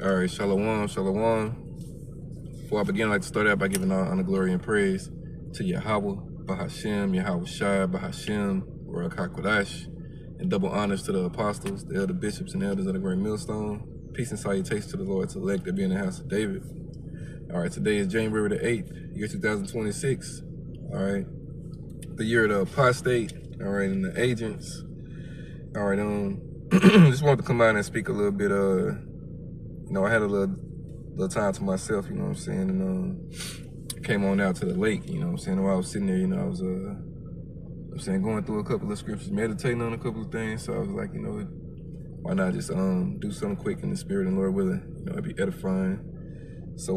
All right, shalom, shalom. Before I begin, I'd like to start out by giving all honor, glory, and praise to Yahweh, Bahashem, Yahweh Shai, Bahashem, Baruch HaKodesh, and double honors to the apostles, the elder bishops, and elders of the great millstone. Peace and salutations to the Lord's elect that be in the house of David. All right, today is January the 8th, year 2026. All right, the year of the apostate, all right, and the agents. All right, just wanted to come out and speak a little bit, I had a little time to myself, you know what I'm saying, and came on out to the lake, you know what I'm saying. While I was sitting there, I was going through a couple of scriptures, meditating on a couple of things. So I was like, why not just do something quick in the spirit, and Lord willing, it'd be edifying. So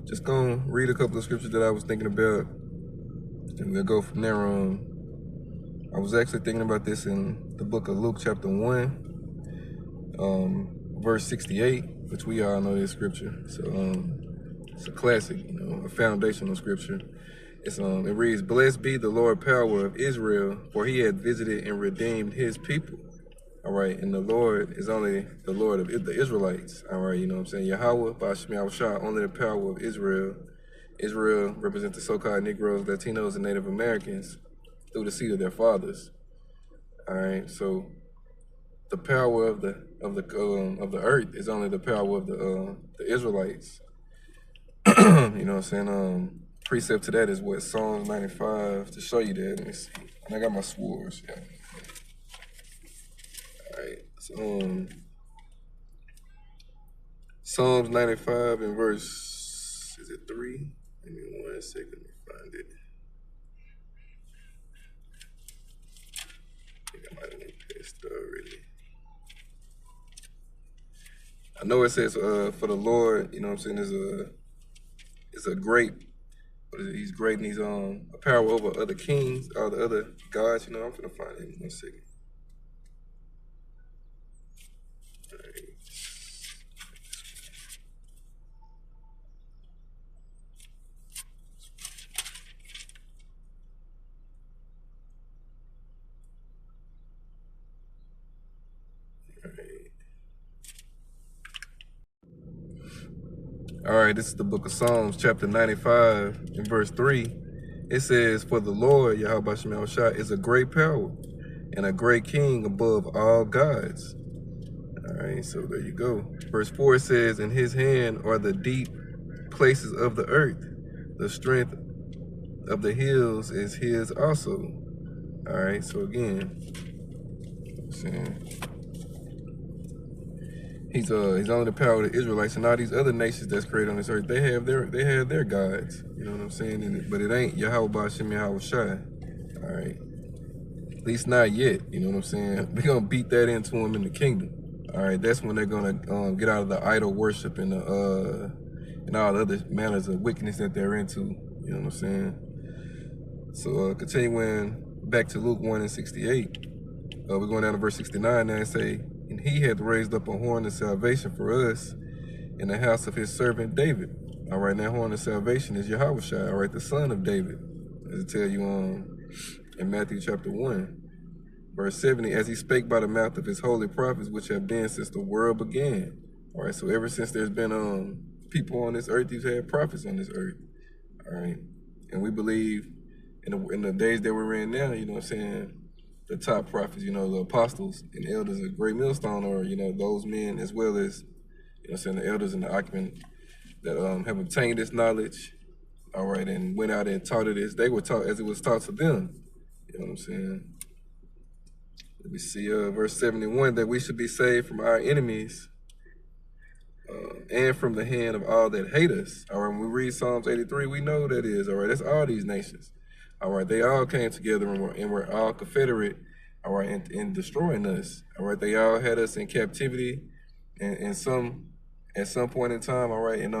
just gonna read a couple of scriptures that I was thinking about, and we'll go from there. I was actually thinking about this in the book of Luke, chapter 1. Verse 68, which we all know this scripture. So it's a classic, a foundational scripture. It reads, "Blessed be the Lord power of Israel, for he hath visited and redeemed his people." All right, and the Lord is only the Lord of the Israelites. All right, you know what I'm saying? Yahweh, Ba'ashem Yahushua, only the power of Israel. Israel represents the so-called Negroes, Latinos, and Native Americans through the seed of their fathers. All right, so the power of the earth is only the power of the Israelites. You know what I'm saying? Precept to that is what Psalms 95 to show you that. Let me see. And I got my swords. Yeah. All right. So Psalms 95 in verse, is it 3? Give me 1 second. Let me find it. I think I might have went past already. I know it says, for the Lord, you know what I'm saying, is a great, he's great, and he's a power over other kings, all the other gods. I'm gonna find it in 1 second. All right. All right, this is the book of Psalms, chapter 95, in verse 3. It says, "For the Lord, Yahweh Shem Yahushua, is a great power and a great king above all gods." All right, so there you go. Verse 4 says, "In his hand are the deep places of the earth. The strength of the hills is his also." All right, so again, He's only the power of the Israelites, and all these other nations that's created on this earth, they have their gods. You know what I'm saying? But it ain't Yahweh Ba'ashem Yahweh Shai. All right. At least not yet. You know what I'm saying? We're gonna beat that into them in the kingdom. All right. That's when they're gonna get out of the idol worship and all the other manners of wickedness that they're into. You know what I'm saying? So continuing back to Luke 1 and 68, we're going down to verse 69 now and say, "And he hath raised up a horn of salvation for us in the house of his servant David." All right, that horn of salvation is Yahweh Shai, all right, the son of David. As it tell you in Matthew chapter 1, verse 70, "As he spake by the mouth of his holy prophets, which have been since the world began." All right, so ever since there's been people on this earth, he's had prophets on this earth. All right, and we believe in the days that we're in now, you know what I'm saying, the top prophets, the apostles and elders of Great Millstone, or, those men, as well as, the elders and the occupant that have obtained this knowledge, all right, and went out and taught it as they were taught, as it was taught to them. You know what I'm saying? Let me see, verse 71, "That we should be saved from our enemies and from the hand of all that hate us." All right, when we read Psalms 83, we know that is, all right, that's all these nations. All right, they all came together and were all confederate, all right, in destroying us. All right, they all had us in captivity, and at some point in time, all right, in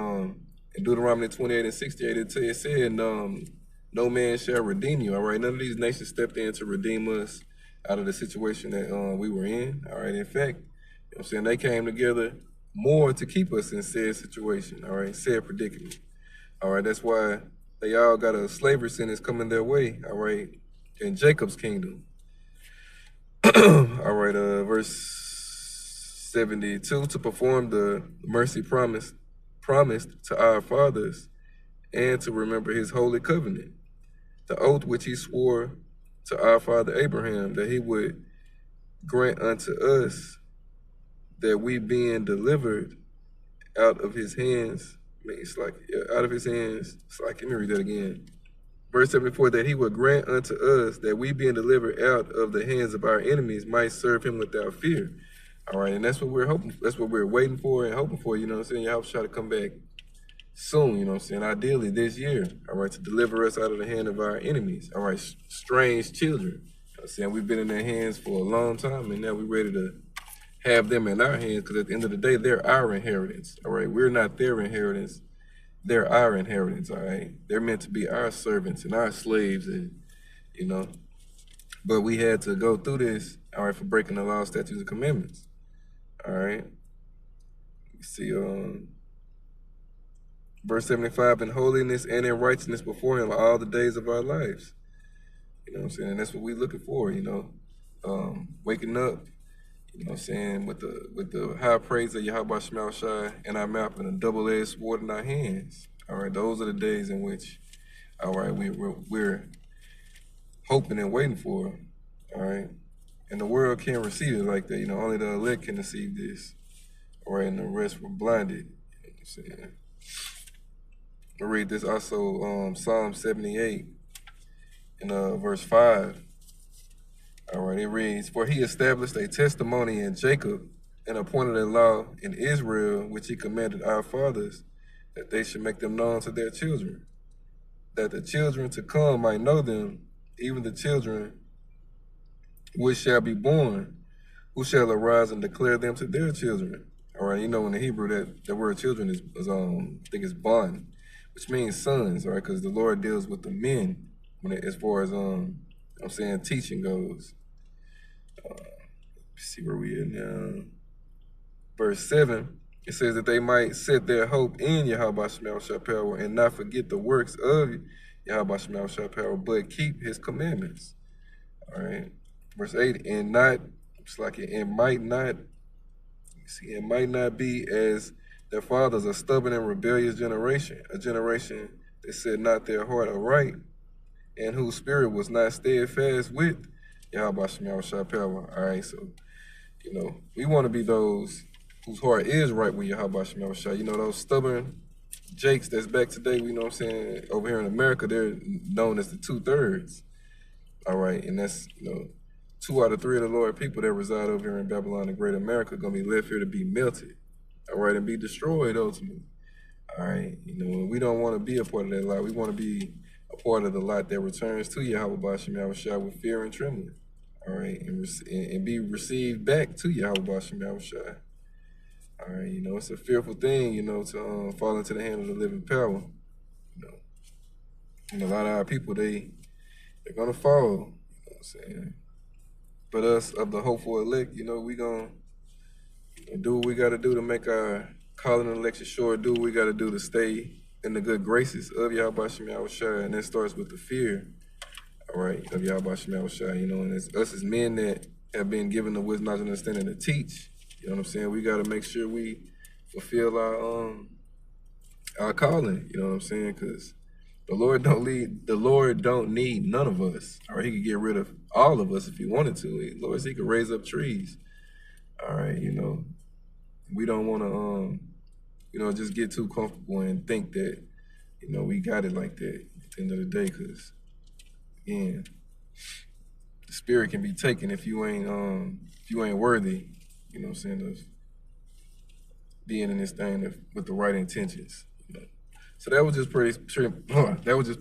Deuteronomy 28 and 68, it said, "No man shall redeem you." All right, none of these nations stepped in to redeem us out of the situation that we were in. All right, in fact, you know what I'm saying, they came together more to keep us in said situation, all right, said predicament. All right, that's why they all got a slavery sentence coming their way, all right, in Jacob's kingdom. All right, verse 72, to perform the mercy promised to our fathers, and to remember his holy covenant, the oath which he swore to our father Abraham, that he would grant unto us, that we being delivered out of his hands, out of his hands, let me read that again. Verse 74, that he would grant unto us, that we being delivered out of the hands of our enemies might serve him without fear. All right, and that's what we're hoping, that's what we're waiting for and hoping for, you know what I'm saying? Y'all try to come back soon, you know what I'm saying? Ideally this year, all right, to deliver us out of the hand of our enemies, all right, strange children. You know what I'm saying? We've been in their hands for a long time, and now we're ready to have them in our hands, because at the end of the day, they're our inheritance, all right? We're not their inheritance, they're our inheritance, all right? They're meant to be our servants and our slaves, and, you know, but we had to go through this, all right, for breaking the law, statutes, and commandments. All right. You see, verse 75, in holiness and in righteousness before him all the days of our lives. You know what I'm saying? And that's what we're looking for, you know. Waking up, you know what I'm saying, with the high praise of Yahweh Shema Shai in our mouth and a double-edged sword in our hands. All right, those are the days in which, all right, we're hoping and waiting for. All right. And the world can't receive it like that. You know, only the elect can receive this. All right, and the rest were blinded. You know what I'm saying? I read this also, Psalm 78 in verse 5. All right, it reads, for he established a testimony in Jacob and appointed a law in Israel, which he commanded our fathers, that they should make them known to their children, that the children to come might know them, even the children which shall be born, who shall arise and declare them to their children. All right, you know, in the Hebrew, that word children is I think it's bon, which means sons, all right, because the Lord deals with the men as far as, I'm saying, teaching goes. Let's see where we are now. Verse 7, it says that they might set their hope in Yahweh Shema Shai power and not forget the works of Yahweh Shema Shai power, but keep his commandments. All right. Verse 8, and not, it's like it might not be as their fathers, a stubborn and rebellious generation, a generation that set not their heart aright, and whose spirit was not steadfast with Yahweh Shema Shai power. All right, so, you know, we want to be those whose heart is right with Yahweh Shema Shai. You know, those stubborn jakes that's back today, you know what I'm saying, over here in America, they're known as the 2/3. All right, and that's, you know, 2 out of 3 of the Lord people that reside over here in Babylon and Great America are going to be left here to be melted, all right, and be destroyed ultimately. All right, you know, we don't want to be a part of that lot. We want to be a part of the lot that returns to Yahweh Shema Shai with fear and trembling, all right, and be received back to Yahweh Shema Shai. All right, you know, it's a fearful thing, you know, to fall into the hand of the living power, you know. And a lot of our people, they're going to fall, you know what I'm saying? But us of the hopeful elect, you know, we going to do what we got to do to make our calling and election sure, do what we got to do to stay in the good graces of Yahweh Shema Shai, and that starts with the fear, all right, of Yahweh Shema Shai, you know, and it's us as men that have been given the wisdom, knowledge, and understanding to teach, you know what I'm saying? We got to make sure we fulfill our calling, you know what I'm saying? Because the Lord don't need none of us. Or he could get rid of all of us if he wanted to. The Lord said he could raise up trees. All right, you know, we don't want to, you know, just get too comfortable and think that, you know, we got it like that at the end of the day. Because, again, the spirit can be taken if you ain't worthy, you know what I'm saying, of being in this thing with the right intentions. You know? So that was just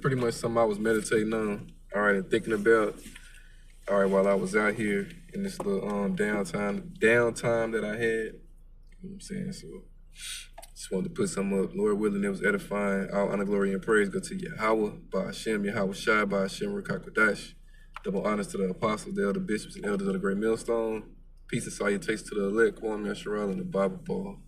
pretty much something I was meditating on, all right, and thinking about, all right, while I was out here in this little downtime that I had. You know what I'm saying? So just wanted to put something up. Lord willing, it was edifying. All honor, glory, and praise go to Yahweh, Ba'ashem, Yahweh Shai, Ba'ashem, Rekakwadash. Double honors to the apostles, the elder bishops, and elders of the great millstone. Peace and salutations to the elect, Kwame Yasharal, and the Bible Ball.